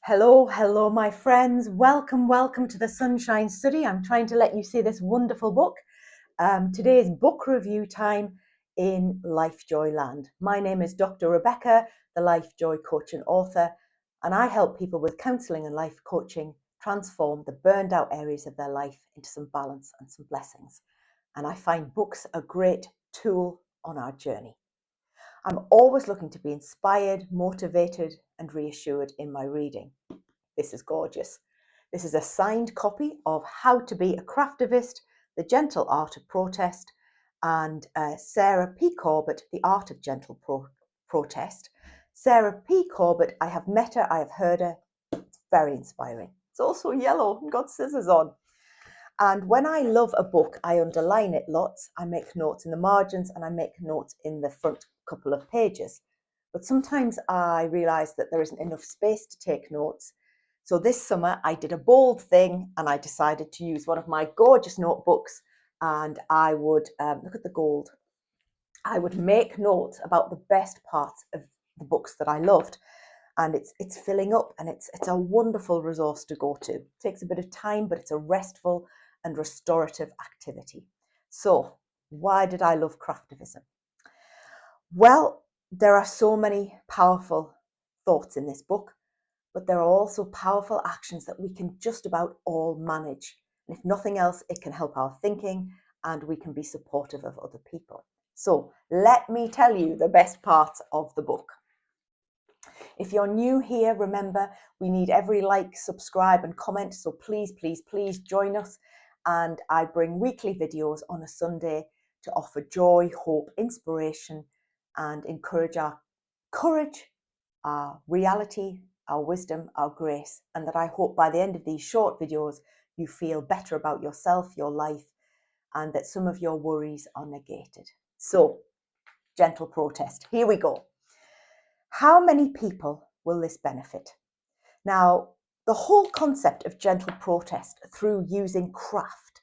Hello, my friends. Welcome to the Sunshine Study. I'm trying to let you see this wonderful book. Today is book review time in Lifejoy land. My name is Dr. Rebecca, the Lifejoy coach and author, and I help people with counselling and life coaching transform the burned out areas of their life into some balance and some blessings. And I find books a great tool on our journey. I'm always looking to be inspired, motivated, and reassured in my reading. This is gorgeous. This is a signed copy of How to Be a Craftivist, The Gentle Art of Protest, and Sarah P. Corbett, The Art of Gentle Protest. Sarah P. Corbett, I have met her, I have heard her. It's very inspiring. It's also yellow and got scissors on. And when I love a book, I underline it lots. I make notes in the margins and I make notes in the front couple of pages. But sometimes I realise that there isn't enough space to take notes. So this summer I did a bold thing and I decided to use one of my gorgeous notebooks, and I would, look at the gold, I would make notes about the best parts of the books that I loved. And it's filling up, and it's a wonderful resource to go to. It takes a bit of time, but it's a restful and restorative activity. So why did I love Craftivism? Well, there are so many powerful thoughts in this book, but there are also powerful actions that we can just about all manage. And if nothing else, it can help our thinking and we can be supportive of other people. So let me tell you the best parts of the book. If you're new here, remember, we need every like, subscribe and comment. So please join us. And I bring weekly videos on a Sunday to offer joy, hope, inspiration, and encourage our courage, our reality, our wisdom, our grace. And that I hope by the end of these short videos, you feel better about yourself, your life, and that some of your worries are negated. So, gentle protest. Here we go. How many people will this benefit? Now, the whole concept of gentle protest through using craft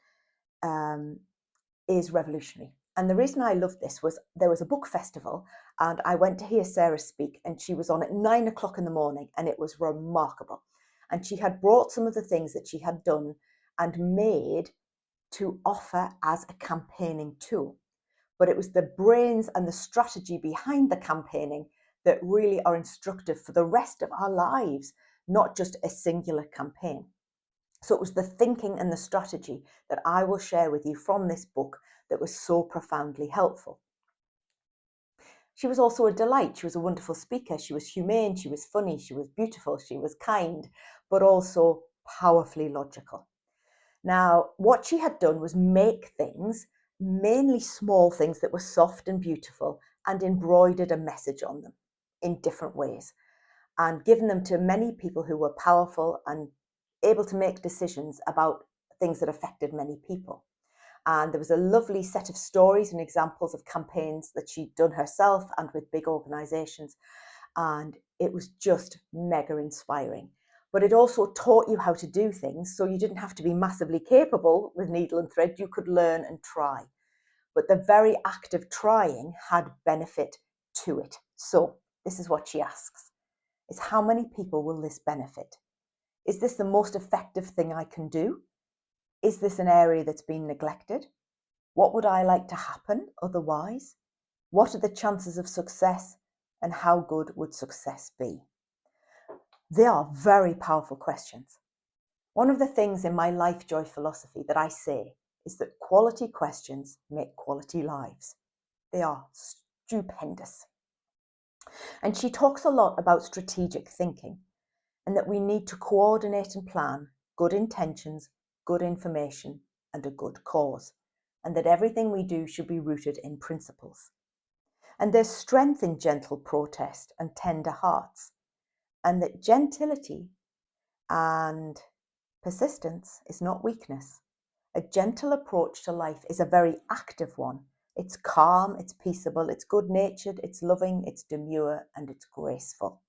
is revolutionary. And the reason I loved this was there was a book festival and I went to hear Sarah speak, and she was on at 9 o'clock in the morning, and it was remarkable. And she had brought some of the things that she had done and made to offer as a campaigning tool. But it was the brains and the strategy behind the campaigning that really are instructive for the rest of our lives, not just a singular campaign. So it was the thinking and the strategy that I will share with you from this book that was so profoundly helpful. She was also a delight. She was a wonderful speaker. She was humane, she was funny, she was beautiful, she was kind, but also powerfully logical. Now, what she had done was make things, mainly small things that were soft and beautiful, and embroidered a message on them in different ways, and given them to many people who were powerful and able to make decisions about things that affected many people. And there was a lovely set of stories and examples of campaigns that she'd done herself and with big organisations. And it was just mega inspiring. But it also taught you how to do things, so you didn't have to be massively capable with needle and thread. You could learn and try. But the very act of trying had benefit to it. So this is what she asks, is how many people will this benefit? Is this the most effective thing I can do? Is this an area that's been neglected? What would I like to happen otherwise? What are the chances of success, and how good would success be? They are very powerful questions. One of the things in my Lifejoy philosophy that I say is that quality questions make quality lives. They are stupendous. And she talks a lot about strategic thinking, and that we need to coordinate and plan good intentions, good information, and a good cause, and that everything we do should be rooted in principles. And there's strength in gentle protest and tender hearts, and that gentility and persistence is not weakness. A gentle approach to life is a very active one. It's calm, it's peaceable, it's good-natured, it's loving, it's demure, and it's graceful.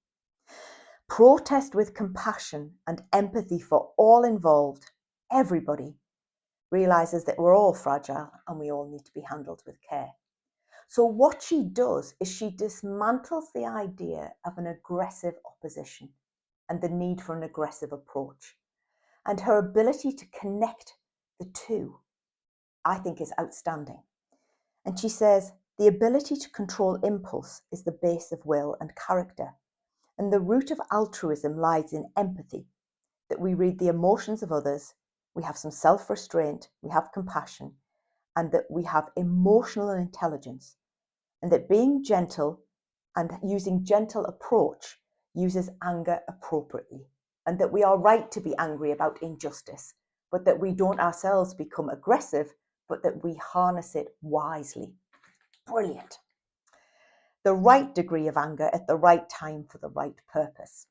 Protest with compassion and empathy for all involved, everybody, realizes that we're all fragile and we all need to be handled with care. So what she does is she dismantles the idea of an aggressive opposition and the need for an aggressive approach. And her ability to connect the two, I think, is outstanding. And she says, the ability to control impulse is the base of will and character. And the root of altruism lies in empathy, that we read the emotions of others, we have some self-restraint, we have compassion, and that we have emotional intelligence. And that being gentle and using gentle approach uses anger appropriately. And that we are right to be angry about injustice, but that we don't ourselves become aggressive, but that we harness it wisely. Brilliant. The right degree of anger at the right time for the right purpose.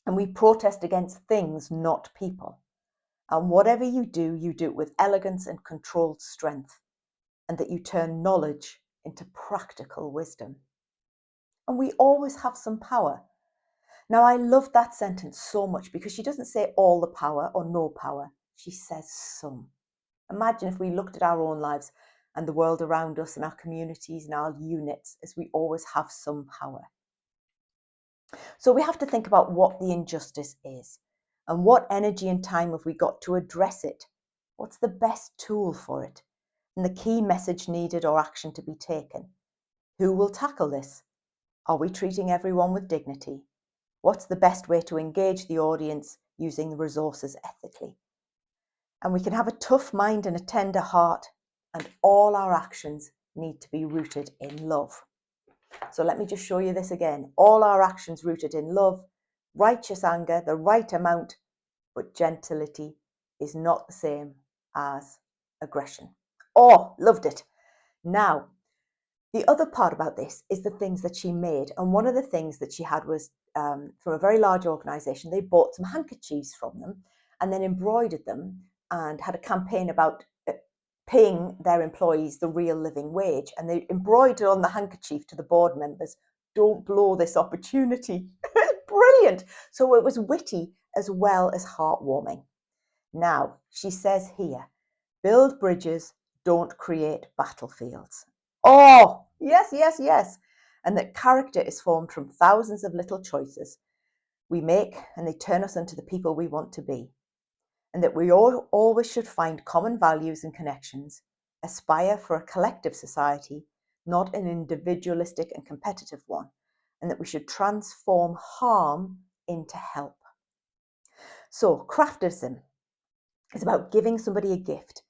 And we protest against things, not people. And whatever you do it with elegance and controlled strength, and that you turn knowledge into practical wisdom. And we always have some power. Now, I love that sentence so much because she doesn't say all the power or no power. She says some. Imagine if we looked at our own lives and the world around us and our communities and our units as we always have some power. So we have to think about what the injustice is and what energy and time have we got to address it. What's the best tool for it? And the key message needed or action to be taken. Who will tackle this? Are we treating everyone with dignity? What's the best way to engage the audience using the resources ethically? And we can have a tough mind and a tender heart, and all our actions need to be rooted in love. So let me just show you this again. All our actions rooted in love, righteous anger, the right amount, but gentility is not the same as aggression. Oh, loved it. Now, the other part about this is the things that she made. And one of the things that she had was from a very large organisation. They bought some handkerchiefs from them and then embroidered them and had a campaign about paying their employees the real living wage. And they embroidered on the handkerchief to the board members, "Don't blow this opportunity." Brilliant. So it was witty as well as heartwarming. Now, she says here, build bridges, don't create battlefields. Oh, yes, yes, yes. And that character is formed from thousands of little choices we make, and they turn us into the people we want to be. And that we all always should find common values and connections, aspire for a collective society, not an individualistic and competitive one, and that we should transform harm into help. So, craftivism is about giving somebody a gift,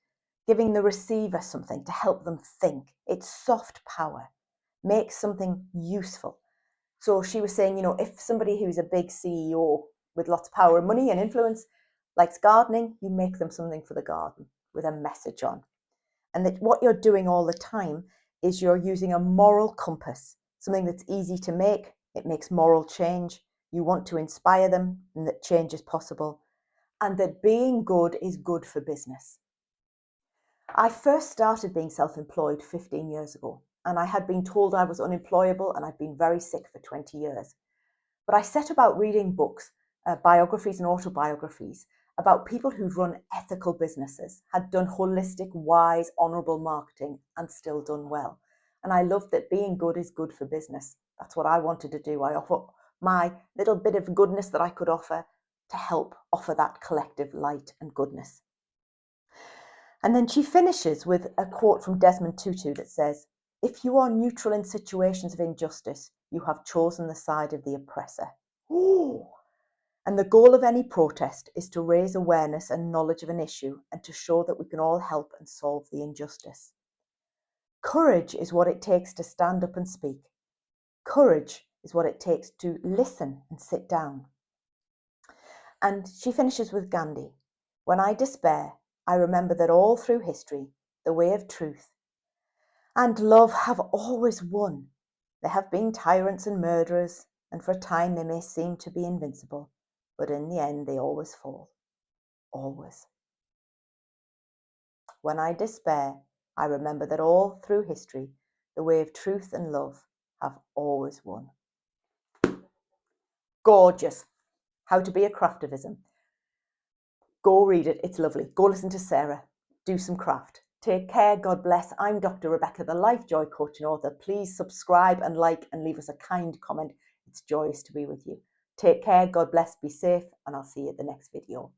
giving the receiver something to help them think. It's soft power. Make something useful. So she was saying, if somebody who's a big CEO with lots of power and money and influence likes gardening, you make them something for the garden with a message on. And that what you're doing all the time is you're using a moral compass, something that's easy to make. It makes moral change. You want to inspire them and that change is possible. And that being good is good for business. I first started being self-employed 15 years ago, and I had been told I was unemployable and I'd been very sick for 20 years. But I set about reading books, biographies and autobiographies about people who'd run ethical businesses, had done holistic, wise, honourable marketing and still done well. And I loved that being good is good for business. That's what I wanted to do. I offer my little bit of goodness that I could offer to help offer that collective light and goodness. And then she finishes with a quote from Desmond Tutu that says, "If you are neutral in situations of injustice, you have chosen the side of the oppressor." Ooh. And the goal of any protest is to raise awareness and knowledge of an issue and to show that we can all help and solve the injustice. Courage is what it takes to stand up and speak. Courage is what it takes to listen and sit down. And she finishes with Gandhi. "When I despair, I remember that all through history, the way of truth and love have always won. There have been tyrants and murderers, and for a time they may seem to be invincible, but in the end they always fall. Always. When I despair, I remember that all through history, the way of truth and love have always won." Gorgeous. How to be a Craftivism. Go read it. It's lovely. Go listen to Sarah. Do some craft. Take care. God bless. I'm Dr. Rebecca, the Lifejoy coach and author. Please subscribe and like and leave us a kind comment. It's joyous to be with you. Take care, God bless, be safe, and I'll see you at the next video.